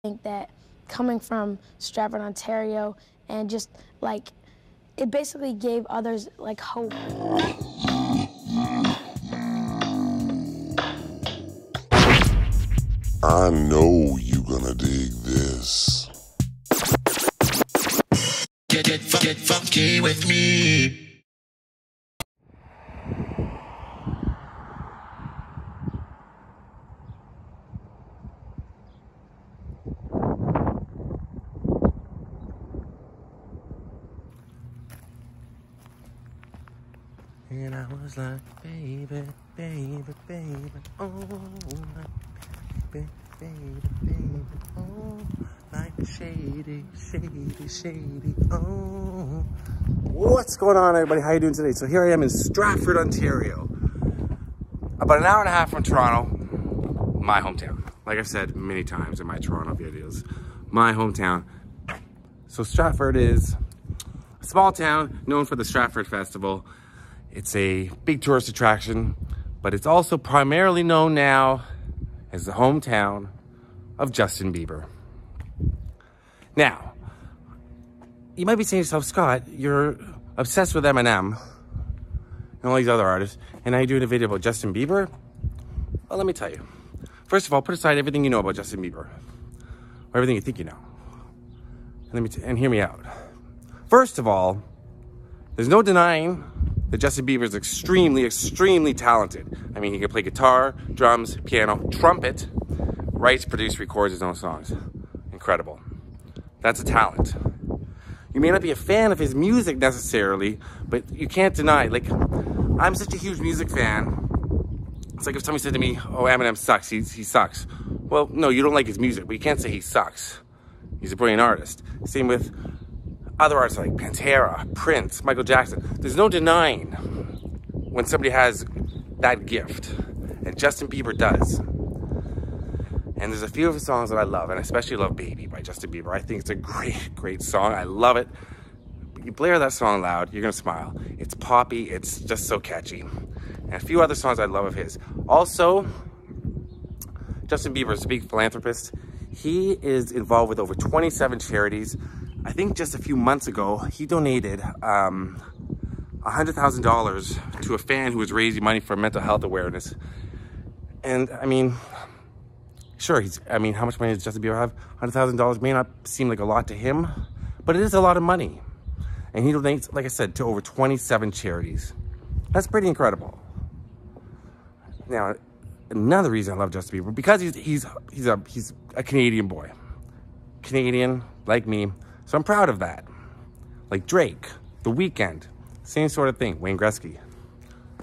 think that coming from Stratford, Ontario, and just like it basically gave others like hope. I know you gonna dig this. Get funky with me. And I was like, baby, baby, baby, oh, baby, baby, baby, oh, like shady, shady, shady, oh. What's going on, everybody? How you doing today? So here I am in Stratford, Ontario. About an hour and a half from Toronto, my hometown. Like I've said many times in my Toronto videos, my hometown. So Stratford is a small town known for the Stratford Festival. It's a big tourist attraction, but it's also primarily known now as the hometown of Justin Bieber. Now, you might be saying to yourself, Scott, you're obsessed with Eminem and all these other artists, and now you're doing a video about Justin Bieber? Well, let me tell you. First of all, put aside everything you know about Justin Bieber, or everything you think you know, and hear me out. First of all, there's no denying that Justin Bieber is extremely, extremely talented. I mean, he can play guitar, drums, piano, trumpet, writes, produces, records his own songs. Incredible. That's a talent. You may not be a fan of his music necessarily, but you can't deny, like, I'm such a huge music fan. It's like if somebody said to me, oh, Eminem sucks, he sucks. Well, no, you don't like his music, but you can't say he sucks. He's a brilliant artist. Same with other artists like Pantera, Prince, Michael Jackson. There's no denying when somebody has that gift, and Justin Bieber does. And there's a few of his songs that I love, and I especially love Baby by Justin Bieber. I think it's a great, great song. I love it. But you blare that song loud, you're gonna smile. It's poppy, it's just so catchy. And a few other songs I love of his. Also, Justin Bieber is a big philanthropist. He is involved with over 27 charities. I think just a few months ago, he donated $100,000 to a fan who was raising money for mental health awareness. And I mean, sure, how much money does Justin Bieber have? $100,000 may not seem like a lot to him, but it is a lot of money. And he donates, like I said, to over 27 charities. That's pretty incredible. Now, another reason I love Justin Bieber, because he's a Canadian boy. Canadian, like me. So I'm proud of that. Like Drake, The Weeknd, same sort of thing. Wayne Gretzky,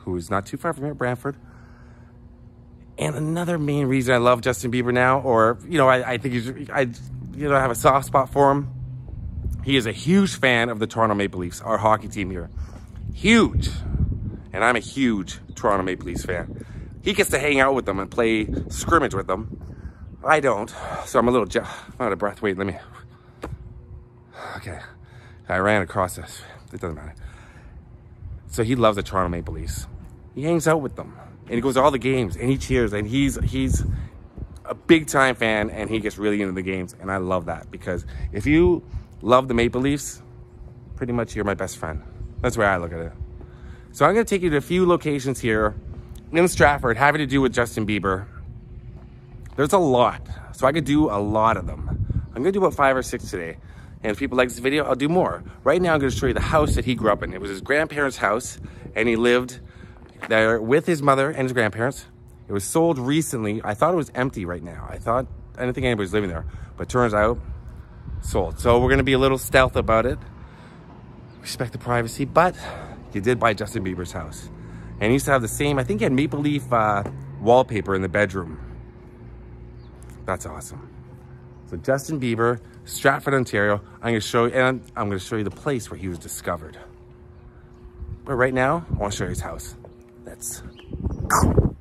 who is not too far from here, Brantford. And another main reason I love Justin Bieber now, or, I think I have a soft spot for him. He is a huge fan of the Toronto Maple Leafs, our hockey team here. Huge. And I'm a huge Toronto Maple Leafs fan. He gets to hang out with them and play scrimmage with them. I don't. So I'm a little I'm out of breath. Wait, let me. Okay. I ran across this. It doesn't matter. So he loves the Toronto Maple Leafs. He hangs out with them. And he goes to all the games. And he cheers. And he's a big time fan. And he gets really into the games. And I love that. Because if you love the Maple Leafs, pretty much you're my best friend. That's the way I look at it. So I'm going to take you to a few locations here in Stratford having to do with Justin Bieber. There's a lot. So I could do a lot of them. I'm going to do about 5 or 6 today. And if people like this video, I'll do more. Right now, I'm going to show you the house that he grew up in. It was his grandparents' house, and he lived there with his mother and his grandparents. It was sold recently. I thought it was empty right now. I didn't think anybody was living there, but turns out, sold. So we're going to be a little stealth about it. Respect the privacy, but you did buy Justin Bieber's house. And he used to have the same, I think he had maple leaf wallpaper in the bedroom. That's awesome. So Justin Bieber, Stratford, Ontario. I'm going to show you, and I'm going to show you the place where he was discovered. But right now, I want to show you his house. Let's go.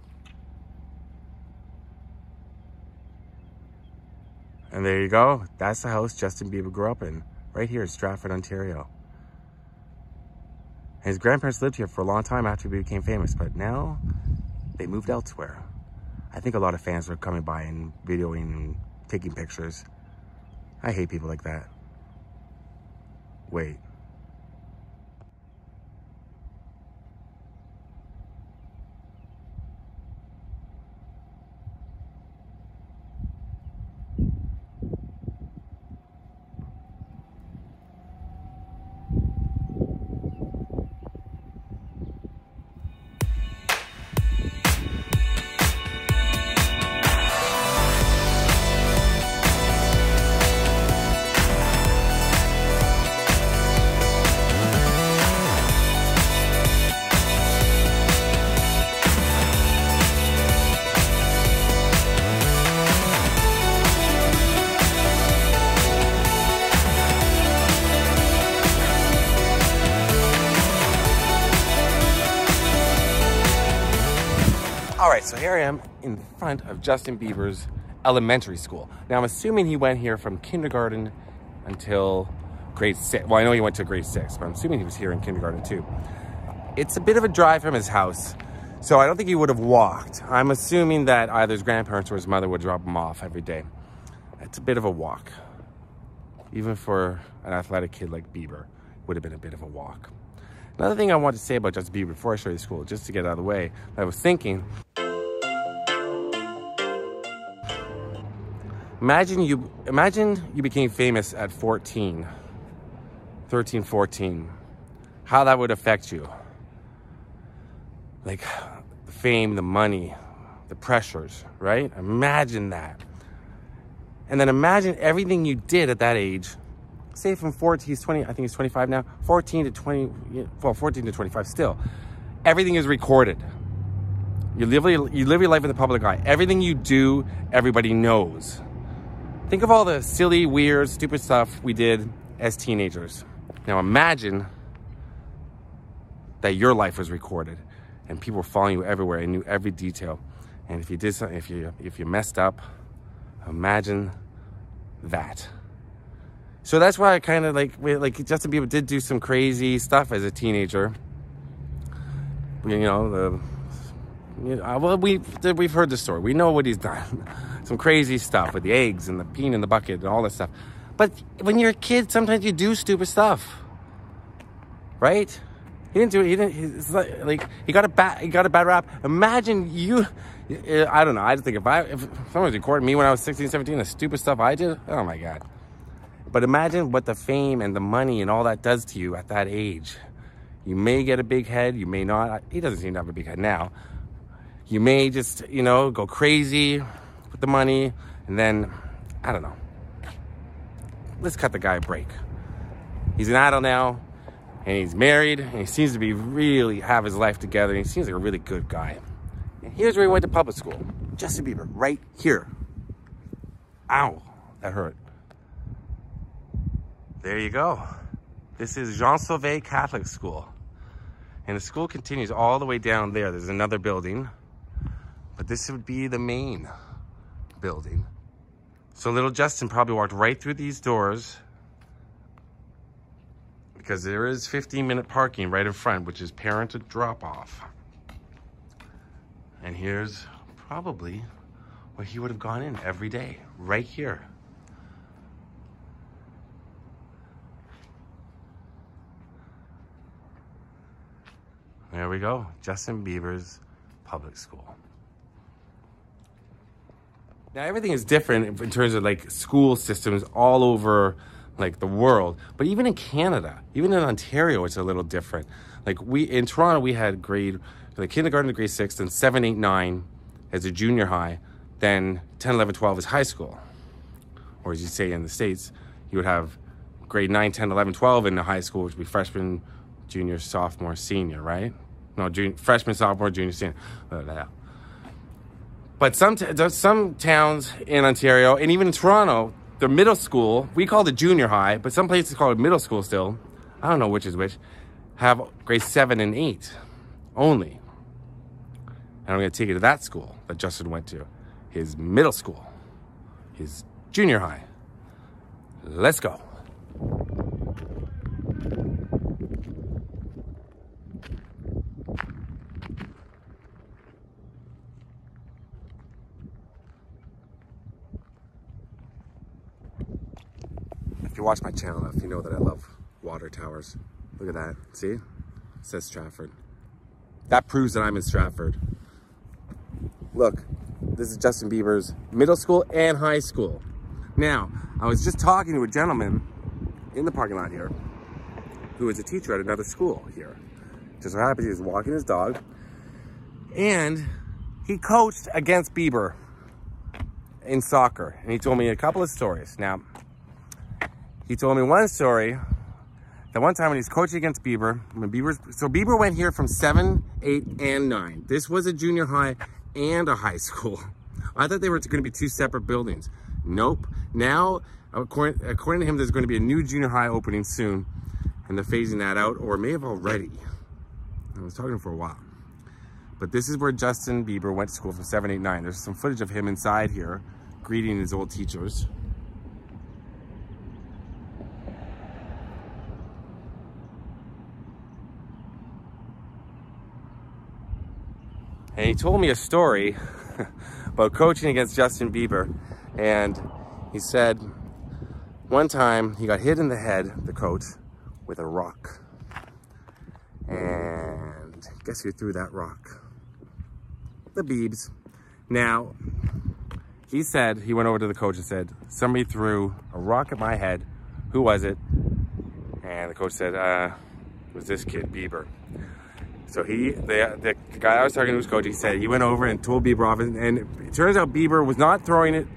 And there you go. That's the house Justin Bieber grew up in, right here in Stratford, Ontario. And his grandparents lived here for a long time after he became famous, but now they moved elsewhere. I think a lot of fans are coming by and videoing and taking pictures. I hate people like that. Wait. All right, so here I am in front of Justin Bieber's elementary school. Now, I'm assuming he went here from kindergarten until grade 6. Well, I know he went to grade 6, but I'm assuming he was here in kindergarten too. It's a bit of a drive from his house, so I don't think he would have walked. I'm assuming that either his grandparents or his mother would drop him off every day. It's a bit of a walk. Even for an athletic kid like Bieber, would have been a bit of a walk. Another thing I want to say about Justin Bieber before I show you the school, just to get out of the way, I was thinking, imagine you became famous at 13, 14. How that would affect you. Like the fame, the money, the pressures, right? Imagine that. And then imagine everything you did at that age. Say from 14, he's 20, I think he's 25 now, 14 to 20, well, 14 to 25 still. Everything is recorded. You live your life in the public eye. Everything you do, everybody knows. Think of all the silly, weird, stupid stuff we did as teenagers. Now imagine that your life was recorded and people were following you everywhere and knew every detail. And if you did something, if you messed up, imagine that. So that's why I kind of like Justin Bieber did do some crazy stuff as a teenager. Well, we've heard the story. We know what he's done. Some crazy stuff with the eggs and the peeing in the bucket and all that stuff. But when you're a kid, sometimes you do stupid stuff, right? He didn't do it. It's like he got a bad rap. Imagine you. I don't know. I think if someone was recording me when I was 16, 17, the stupid stuff I did, oh my God. But imagine what the fame and the money and all that does to you at that age. You may get a big head, you may not. He doesn't seem to have a big head now. You may just, go crazy with the money, and then, I don't know. Let's cut the guy a break. He's an adult now, and he's married, and he seems to be really have his life together, and he seems like a really good guy. And here's where he went to public school. Justin Bieber, right here. Ow, that hurt. There you go. This is Jean Sauvé Catholic School. And the school continues all the way down there. There's another building, but this would be the main building. So little Justin probably walked right through these doors because there is 15-minute parking right in front, which is parent drop-off. And here's probably where he would have gone in every day, right here. There we go, Justin Bieber's public school. Now everything is different in terms of like school systems all over like the world, but even in Canada, even in Ontario, it's a little different. Like in Toronto, we had kindergarten to grade 6, then 7, 8, 9 as a junior high, then 10, 11, 12 is high school. Or as you say in the States, you would have grade 9, 10, 11, 12 in the high school, which would be freshman, junior, sophomore, senior, right? No, freshman, sophomore, junior, senior. But some towns in Ontario, and even in Toronto, the middle school, we call it junior high, but some places call it middle school still. I don't know which is which. Have grades 7 and 8 only. And I'm going to take you to that school that Justin went to. His middle school. His junior high. Let's go. you watch my channel enough, you know that I love water towers. Look at that. See? It says Stratford. That proves that I'm in Stratford. Look, this is Justin Bieber's middle school and high school. Now, I was just talking to a gentleman in the parking lot here who is a teacher at another school here. Just so happens he was walking his dog, and he coached against Bieber in soccer. And he told me a couple of stories. Now, he told me one story that one time when he's coaching against Bieber, so Bieber went here from 7, 8, and 9. This was a junior high and a high school. I thought they were going to be two separate buildings. Nope. Now, according to him, there's going to be a new junior high opening soon, and they're phasing that out, or may have already. I was talking to him for a while. But this is where Justin Bieber went to school from 7, 8, 9. There's some footage of him inside here, greeting his old teachers. And he told me a story about coaching against Justin Bieber. And he said one time he got hit in the head, the coach, with a rock. And guess who threw that rock? The Biebs. Now, he said, he went over to the coach and said, somebody threw a rock at my head. Who was it? And the coach said, it was this kid, Bieber. So the guy I was talking to was coach, he said he went over and told Bieber off, and it turns out Bieber was not throwing it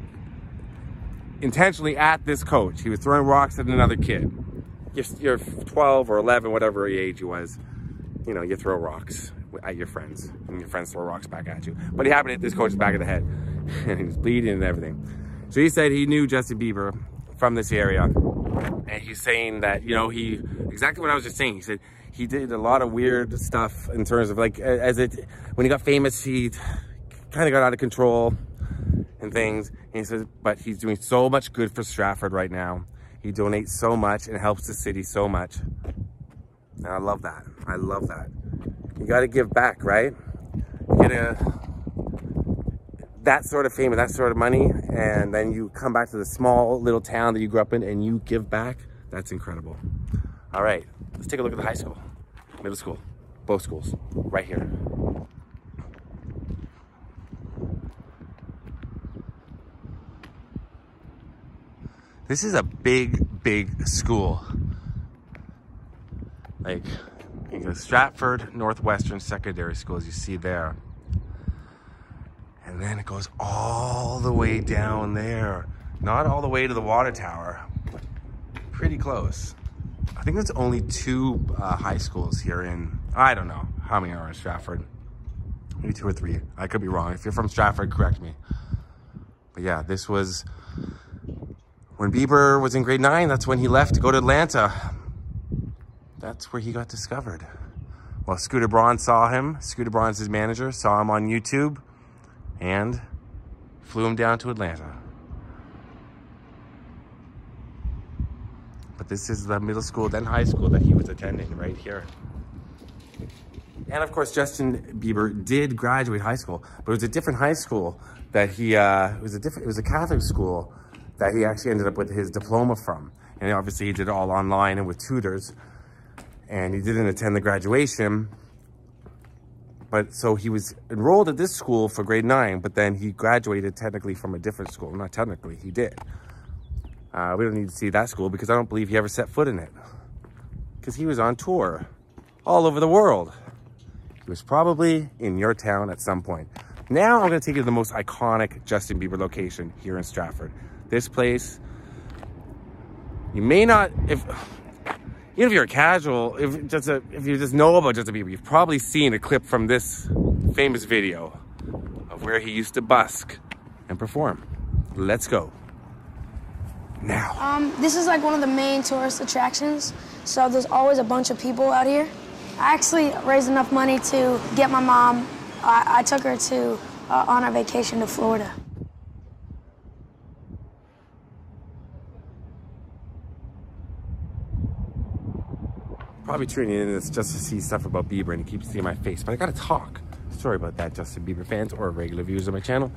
intentionally at this coach. He was throwing rocks at another kid. You're 12 or 11, whatever age he was, you know, you throw rocks at your friends, and your friends throw rocks back at you. But he happened to hit this coach's back of the head, and he was bleeding and everything. So he said he knew Justin Bieber from this area, and he's saying that, you know, exactly what I was just saying. He said he did a lot of weird stuff in terms of like, when he got famous, he kind of got out of control and things. And he says, but he's doing so much good for Stratford right now. He donates so much and helps the city so much. And I love that. I love that. You got to give back, right? You get that sort of fame and that sort of money, and then you come back to the small little town that you grew up in and you give back. That's incredible. All right, let's take a look at the high school, middle school, both schools, right here. This is a big, big school. Like, you go Stratford Northwestern Secondary School, as you see there. And then it goes all the way down there. Not all the way to the water tower, but pretty close. I think there's only 2 high schools here in, I don't know how many are in Stratford. Maybe 2 or 3. I could be wrong. If you're from Stratford, correct me. But yeah, this was when Bieber was in grade 9. That's when he left to go to Atlanta. That's where he got discovered. Well, Scooter Braun saw him. Scooter Braun's his manager, saw him on YouTube and flew him down to Atlanta. But this is the middle school, then high school that he was attending right here. And of course, Justin Bieber did graduate high school, but it was a different high school that he, it was a Catholic school that he actually ended up with his diploma from. And obviously he did it all online and with tutors. And he didn't attend the graduation. But so he was enrolled at this school for grade 9, but then he graduated technically from a different school. Not technically, he did. We don't need to see that school because I don't believe he ever set foot in it. Because he was on tour all over the world. He was probably in your town at some point. Now I'm going to take you to the most iconic Justin Bieber location here in Stratford. This place, you may not, even if you're a casual, if you just know about Justin Bieber, you've probably seen a clip from this famous video of where he used to busk and perform. Let's go. Now. This is like one of the main tourist attractions, so there's always a bunch of people out here. I actually raised enough money to get my mom, I took her to on a vacation to Florida. Probably tuning in this just to see stuff about Bieber, and he keeps seeing my face, but I gotta talk. Sorry about that, Justin Bieber fans or regular viewers of my channel,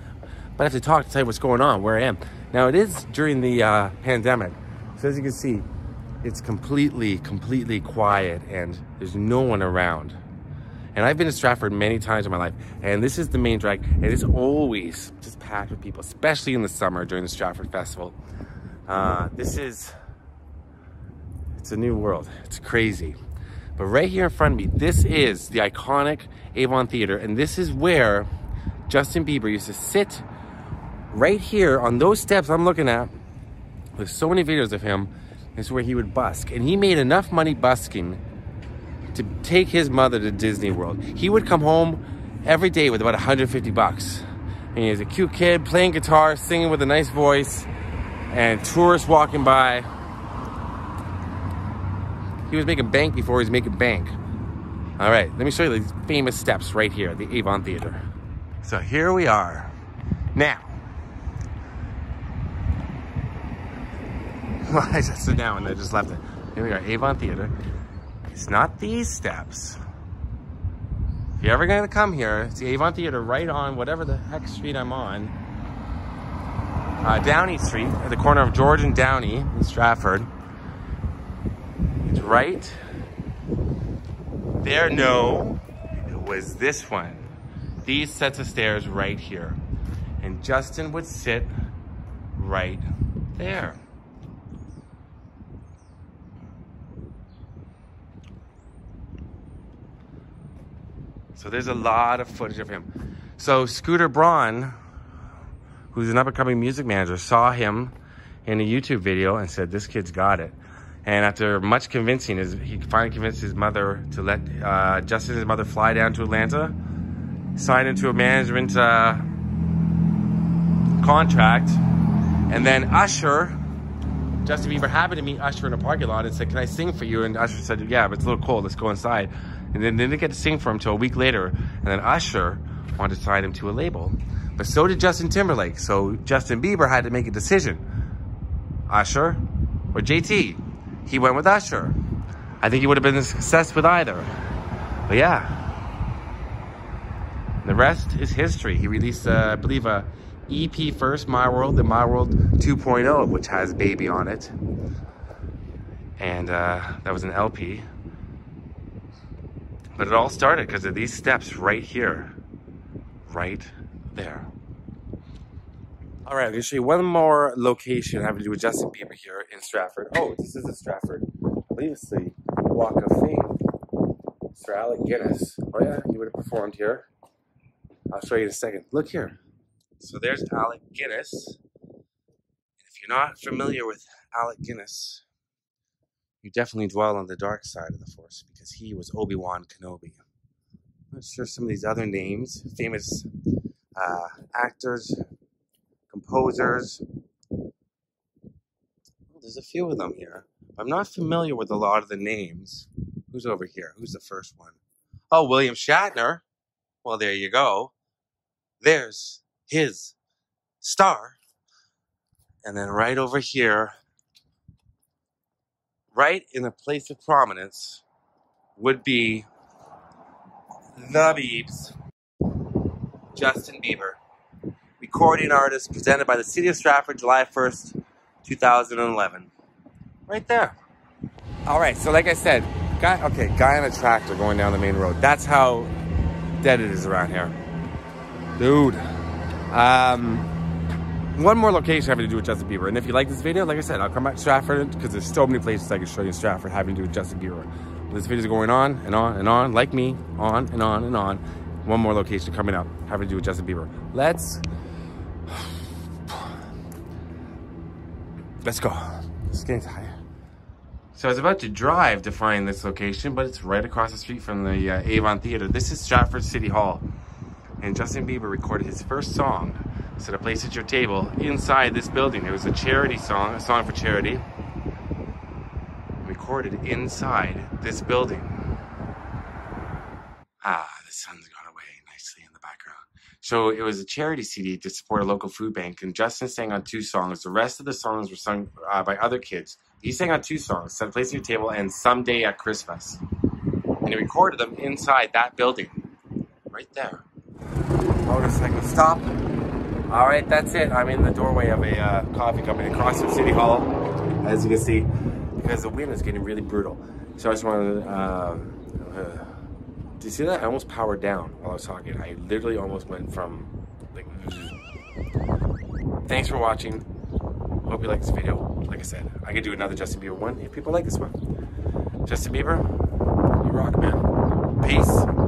but I have to talk to tell you what's going on, where I am. Now, it is during the pandemic, So as you can see, it's completely quiet and there's no one around. And I've been to Stratford many times in my life, and this is the main drag, and it's always just packed with people, especially in the summer during the Stratford Festival. It's a new world. It's crazy. But right here in front of me, this is the iconic Avon Theatre, and this is where Justin Bieber used to sit right here on those steps I'm looking at. There's so many videos of him. This is where he would busk, and he made enough money busking to take his mother to Disney World. He would come home every day with about 150 bucks. And he was a cute kid playing guitar, singing with a nice voice, and tourists walking by. He was making bank before he was making bank. All right, let me show you these famous steps right here, the Avon Theatre. So here we are. Now, I just sit down and I just left it. Here we are, Avon Theatre. It's not these steps. If you're ever gonna come here, it's the Avon Theatre right on whatever the heck street I'm on. Downey Street, at the corner of George and Downey in Stratford. It's right there. No, it was this one. These sets of stairs right here. And Justin would sit right there. So there's a lot of footage of him. So Scooter Braun, who's an up-and-coming music manager, saw him in a YouTube video and said, this kid's got it. And after much convincing, he finally convinced his mother to let Justin and his mother fly down to Atlanta, sign into a management contract, and then Usher, Justin Bieber happened to meet Usher in a parking lot and said, can I sing for you? And Usher said, yeah, but it's a little cold, let's go inside. And then they didn't get to sing for him until a week later. And then Usher wanted to sign him to a label. But so did Justin Timberlake. So Justin Bieber had to make a decision. Usher or JT? He went with Usher. I think he would have been a success with either. But yeah. The rest is history. He released, I believe, a EP first, My World, then My World 2.0, which has Baby on it. And that was an LP. But it all started because of these steps right here. Right there. All right, I'm gonna show you one more location having to do with Justin Bieber here in Stratford. Oh, this is in Stratford. I believe it's the Walk of Fame. Sir Alec Guinness. Oh yeah, he would have performed here. I'll show you in a second. Look here. So there's Alec Guinness. And if you're not familiar with Alec Guinness, you definitely dwell on the dark side of the Force because he was Obi-Wan Kenobi. I'm not sure some of these other names, famous actors, composers. Well, there's a few of them here. I'm not familiar with a lot of the names. Who's over here? Who's the first one? Oh, William Shatner. Well, there you go. There's his star. And then right over here, right in a place of prominence, would be the Biebs, Justin Bieber. Recording artist presented by the City of Stratford, July 1st, 2011. Right there. All right, so like I said, guy on a tractor going down the main road. That's how dead it is around here. Dude. One more location having to do with Justin Bieber. And if you like this video, like I said, I'll come back to Stratford because there's so many places I can show you in Stratford having to do with Justin Bieber. This video is going on and on and on, like me, on and on and on. One more location coming up having to do with Justin Bieber. Let's go. It's getting tired. So I was about to drive to find this location, but it's right across the street from the Avon Theatre. This is Stratford City Hall. And Justin Bieber recorded his first song, So to Place at Your Table, inside this building. It was a charity song, a song for charity, recorded inside this building. The sun's gone away nicely in the background. So it was a charity CD to support a local food bank, and Justin sang on 2 songs. The rest of the songs were sung by other kids. He sang on 2 songs, So to Place at Your Table and Someday at Christmas. And he recorded them inside that building, right there. Motorcycle stop. All right, that's it. I'm in the doorway of a coffee company across from City Hall. as you can see, because the wind is getting really brutal. So I just wanted to, do you see that? I almost powered down while I was talking. I literally almost went from, like, thanks for watching. Hope you like this video. Like I said, I could do another Justin Bieber one if people like this one. Justin Bieber, you rock, man. Peace.